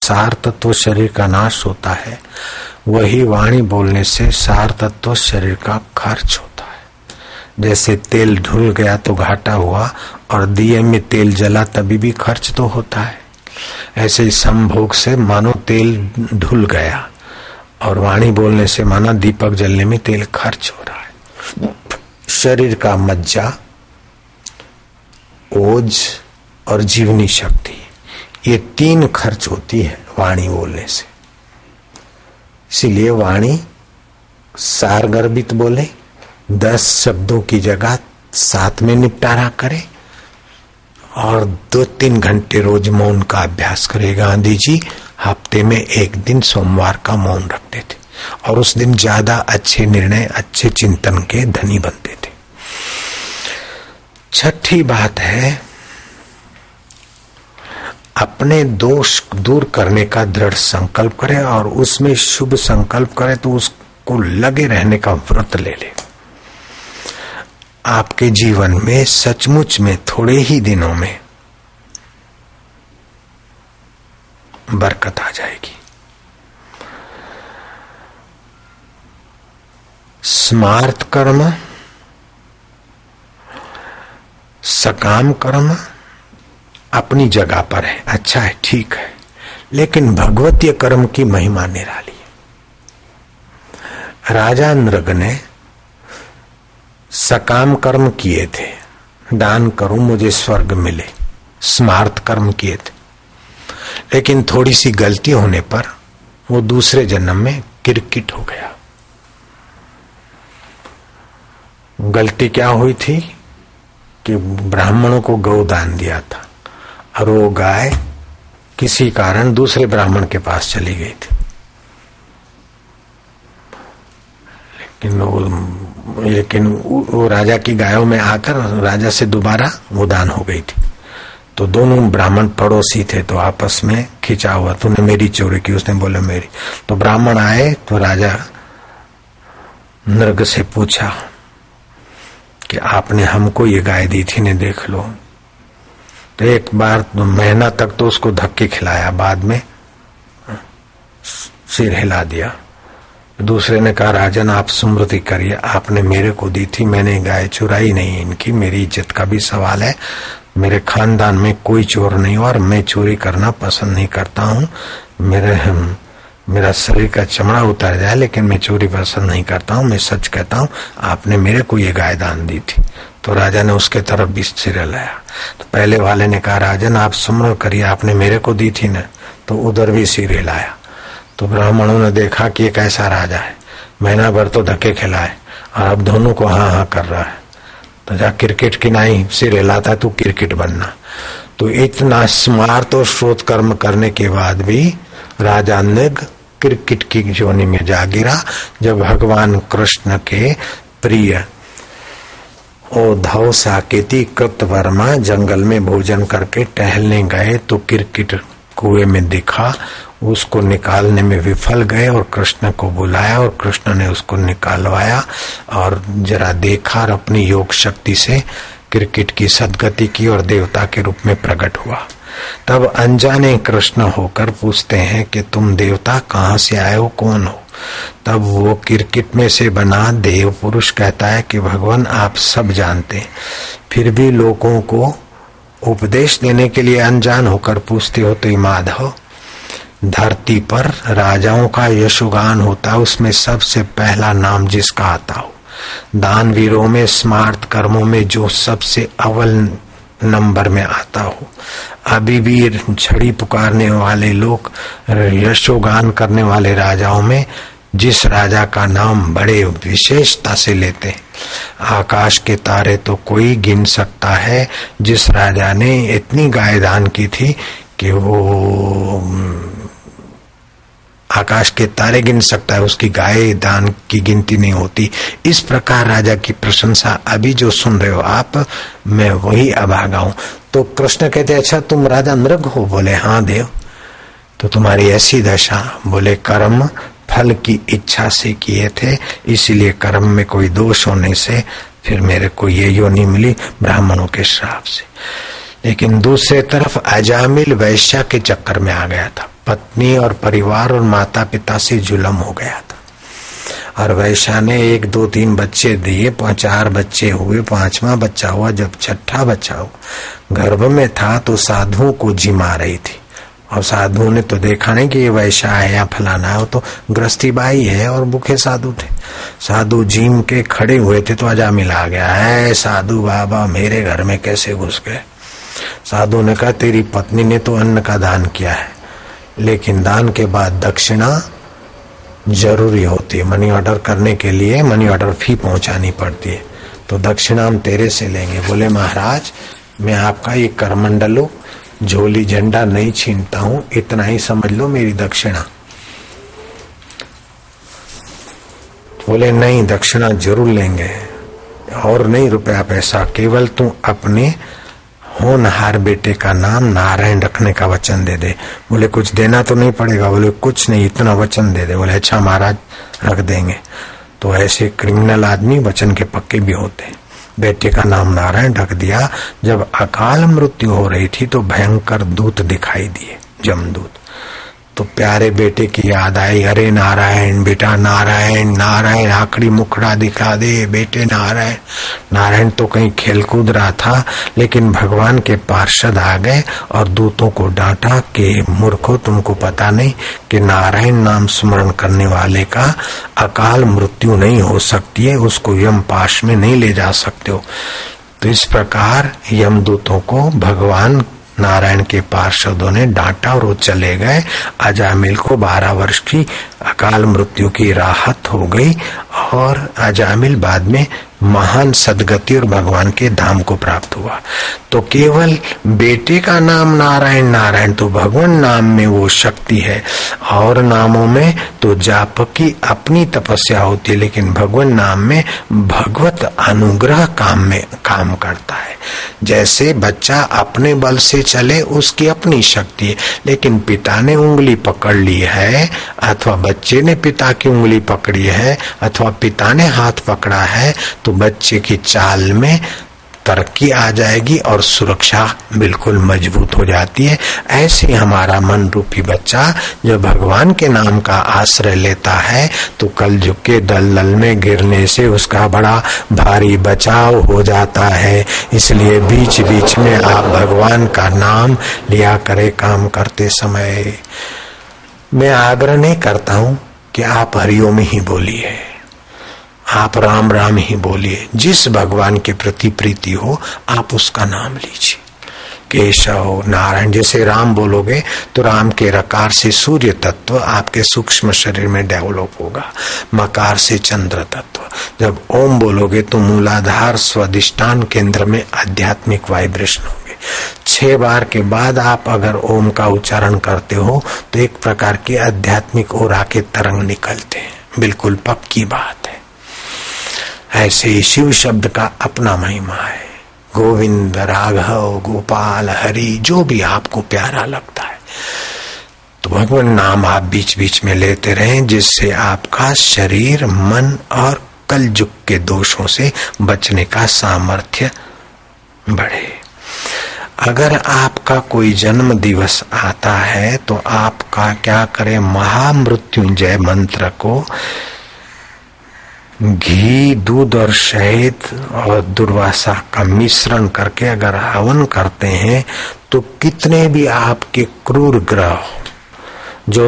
सार तत्व शरीर का नाश होता है, वही वाणी बोलने से सार तत्व शरीर का खर्च होता है। जैसे तेल ढुल गया तो घाटा हुआ, और दिए में तेल जला तभी भी खर्च तो होता है। ऐसे ही समभोग से मानो तेल ढुल गया, और वाणी बोलने से मानो दीपक जलने में तेल खर्च हो रहा है। शरीर का मज्जा, ओज और जीवनी शक्ति, ये तीन खर्च होती है वाणी बोलने से। इसीलिए वाणी सारगर्भित बोले, 10 शब्दों की जगह 7 में निपटारा करे, और 2-3 घंटे रोज मौन का अभ्यास करे। गांधी जी हफ्ते में 1 दिन सोमवार का मौन रखते थे, और उस दिन ज्यादा अच्छे निर्णय, अच्छे चिंतन के धनी बनते थे। छठी बात है, अपने दोष दूर करने का दृढ़ संकल्प करे, और उसमें शुभ संकल्प करे तो उसको लगे रहने का व्रत ले ले। आपके जीवन में सचमुच में थोड़े ही दिनों में बरकत आ जाएगी। स्मार्त कर्म, सकाम कर्म अपनी जगह पर है, अच्छा है, ठीक है, लेकिन भगवतीय कर्म की महिमा निराली है। राजा नृग ने सकाम कर्म किए थे, दान करूं मुझे स्वर्ग मिले, स्मार्त कर्म किए थे, लेकिन थोड़ी सी गलती होने पर वो दूसरे जन्म में किरकिट हो गया। गलती क्या हुई थी कि ब्राह्मणों को गौदान दिया था, और वो गाय किसी कारण दूसरे ब्राह्मण के पास चली गई थी, लेकिन वो राजा की गायों में आकर राजा से दोबारा वो दान हो गई थी। तो दोनों ब्राह्मण पड़ोसी थे, तो आपस में खिंचा हुआ, तूने मेरी चोरी की, उसने बोला मेरी। तो ब्राह्मण आए तो राजा नृग से पूछा कि आपने हमको ये गाय दी थी, ने देख लो। तो एक बार तो महीना तक तो उसको धक्के खिलाया, बाद में सिर हिला दिया। दूसरे ने कहा, राजन आप स्मृति करिए, आपने मेरे को दी थी, मैंने गाय चुराई नहीं इनकी, मेरी इज्जत का भी सवाल है, मेरे खानदान में कोई चोर नहीं हुआ, और मैं चोरी करना पसंद नहीं करता हूँ। मेरा शरीर का चमड़ा उतर जाए, लेकिन मैं चोरी पसंद नहीं करता हूँ, मैं सच कहता हूँ, आपने मेरे को ये गाय दान दी थी। तो राजा ने उसके तरफ भी सिर हिलाया। तो पहले वाले ने कहा, राजन आप स्मरण करिए, आपने मेरे को दी थी ना, तो उधर भी सिर हिलाया। तो ब्राह्मणों ने देखा कि एक ऐसा राजा है, महीना भर तो धक्के खिलाए, और अब दोनों को हाँ हाँ कर रहा है, तो जा क्रिकेट की नहीं सिर हिलाता तू क्रिकेट बनना। तो इतना स्मार्त और श्रोत कर्म करने के बाद भी राजा नृग क्रिकेट की जोनी में जा गिरा। जब भगवान कृष्ण के प्रिय उद्धव साकेती कृतवर्मा जंगल में भोजन करके टहलने गए, तो क्रिकेट कुएं में दिखा, उसको निकालने में विफल गए, और कृष्ण को बुलाया, और कृष्ण ने उसको निकालवाया, और जरा देखा, और अपनी योग शक्ति से क्रिकेट की सद्गति की, और देवता के रूप में प्रकट हुआ। तब अनजाने कृष्ण होकर पूछते हैं कि तुम देवता कहाँ से आए हो, कौन हो? तब वो क्रिकेट में से बना देव पुरुष कहता है कि भगवान आप सब जानते हैं, फिर भी लोगों को उपदेश देने के लिए अनजान होकर पूछते हो। तो माधव, धरती पर राजाओं का यशोगान होता है, उसमें सबसे पहला नाम जिसका आता हो, दान वीरों में, स्मार्त कर्मों में जो सबसे अव्वल नंबर में आता हो, अभी भी छड़ी पुकारने वाले लोग, यशोगान करने वाले राजाओं में जिस राजा का नाम बड़े विशेषता से लेते हैं, आकाश के तारे तो कोई गिन सकता है। जिस राजा ने इतनी गाय दान की थी कि वो आकाश के तारे गिन सकता है, उसकी गाय दान की गिनती नहीं होती। इस प्रकार राजा की प्रशंसा अभी जो सुन रहे हो आप, मैं वही अभागा हूं। तो कृष्ण कहते, अच्छा तुम राजा नृग हो? बोले हाँ देव। तो तुम्हारी ऐसी दशा? बोले कर्म फल की इच्छा से किए थे, इसीलिए कर्म में कोई दोष होने से फिर मेरे को ये योनि मिली ब्राह्मणों के श्राप से। लेकिन दूसरे तरफ अजामिल वैश्या के चक्कर में आ गया था। पत्नी और परिवार और माता पिता से जुल्म हो गया था। और वैश्या ने 1 2 3 बच्चे दिए, 4 बच्चे हुए, 5वां बच्चा हुआ। जब 6ठा बच्चा हुआ, गर्भ में था तो साधुओं को जिमा रही थी। और साधुओं ने तो देखा नहीं कि ये वैश्या है या फलाना है, वो तो गृहस्थी बाई है और भूखे साधु थे। साधु जीम के खड़े हुए थे तो अजामिल आ गया, है साधु बाबा मेरे घर में कैसे घुस गए। साधु ने कहा तेरी पत्नी ने तो अन्न का दान किया है, लेकिन दान के बाद दक्षिणा जरूरी होती है। मनी ऑर्डर करने के लिए मनी ऑर्डर फी पहुंचानी पड़ती है, तो दक्षिणा हम तेरे से लेंगे। बोले महाराज मैं आपका ये करमंडलो झोली झंडा नहीं छीनता हूं, इतना ही समझ लो मेरी दक्षिणा। बोले नहीं दक्षिणा जरूर लेंगे, और नहीं रुपया पैसा, केवल तू अपने होनहार बेटे का नाम नारायण रखने का वचन दे दे। बोले कुछ देना तो नहीं पड़ेगा। बोले कुछ नहीं, इतना वचन दे दे। बोले अच्छा महाराज रख देंगे। तो ऐसे क्रिमिनल आदमी वचन के पक्के भी होते। बेटे का नाम नारायण रख दिया। जब अकाल मृत्यु हो रही थी तो भयंकर दूत दिखाई दिए, जमदूत। तो प्यारे बेटे की याद आई, अरे नारायण बेटा नारायण नारायण, आखिरी मुखड़ा दिखा दे बेटे नारायण। नारायण तो कहीं खेलकूद रहा था, लेकिन भगवान के पार्षद आ गए और दूतों को डांटा कि मूर्खो तुमको पता नहीं कि नारायण नाम स्मरण करने वाले का अकाल मृत्यु नहीं हो सकती है, उसको यम पाश में नहीं ले जा सकते हो। तो इस प्रकार यमदूतों को भगवान नारायण के पार्षदों ने डांटा और वो चले गए। अजामिल को 12 वर्ष की अकाल मृत्यु की राहत हो गई और अजामिल बाद में महान सदगति और भगवान के धाम को प्राप्त हुआ। तो केवल बेटे का नाम नारायण नारायण, तो भगवान नाम में वो शक्ति है। और नामों में तो जाप की अपनी तपस्या होती है, लेकिन भगवान नाम में भगवत अनुग्रह काम करता है। जैसे बच्चा अपने बल से चले उसकी अपनी शक्ति है, लेकिन पिता ने उंगली पकड़ ली है, अथवा बच्चे ने पिता की उंगली पकड़ी है, अथवा पिता ने हाथ पकड़ा है, तो बच्चे की चाल में तरक्की आ जाएगी और सुरक्षा बिल्कुल मजबूत हो जाती है। ऐसे हमारा मन रूपी बच्चा जब भगवान के नाम का आश्रय लेता है तो कलयुग के दलदल में गिरने से उसका बड़ा भारी बचाव हो जाता है। इसलिए बीच बीच में आप भगवान का नाम लिया करे काम करते समय। मैं आग्रह नहीं करता हूं कि आप हरिओम ही बोलिए, आप राम राम ही बोलिए। जिस भगवान के प्रति प्रीति हो आप उसका नाम लीजिए। केशव नारायण, जैसे राम बोलोगे तो राम के रकार से सूर्य तत्व आपके सूक्ष्म शरीर में डेवलप होगा, मकार से चंद्र तत्व। जब ओम बोलोगे तो मूलाधार स्वादिष्टान केंद्र में आध्यात्मिक वाइब्रेशन होंगे। 6 बार के बाद आप अगर ओम का उच्चारण करते हो तो एक प्रकार के आध्यात्मिक ओरा के तरंग निकलते हैं, बिल्कुल पक्की बात है। ऐसे ही शिव शब्द का अपना महिमा है। गोविंद राघव गोपाल हरि, जो भी आपको प्यारा लगता है, तो भगवान नाम आप बीच बीच में लेते रहें, जिससे आपका शरीर मन और कलयुग के दोषों से बचने का सामर्थ्य बढ़े। अगर आपका कोई जन्म दिवस आता है तो आपका क्या करें, महामृत्युंजय मंत्र को घी दूध और शहद और दुर्वासा का मिश्रण करके अगर हवन करते हैं तो कितने भी आपके क्रूर ग्रह जो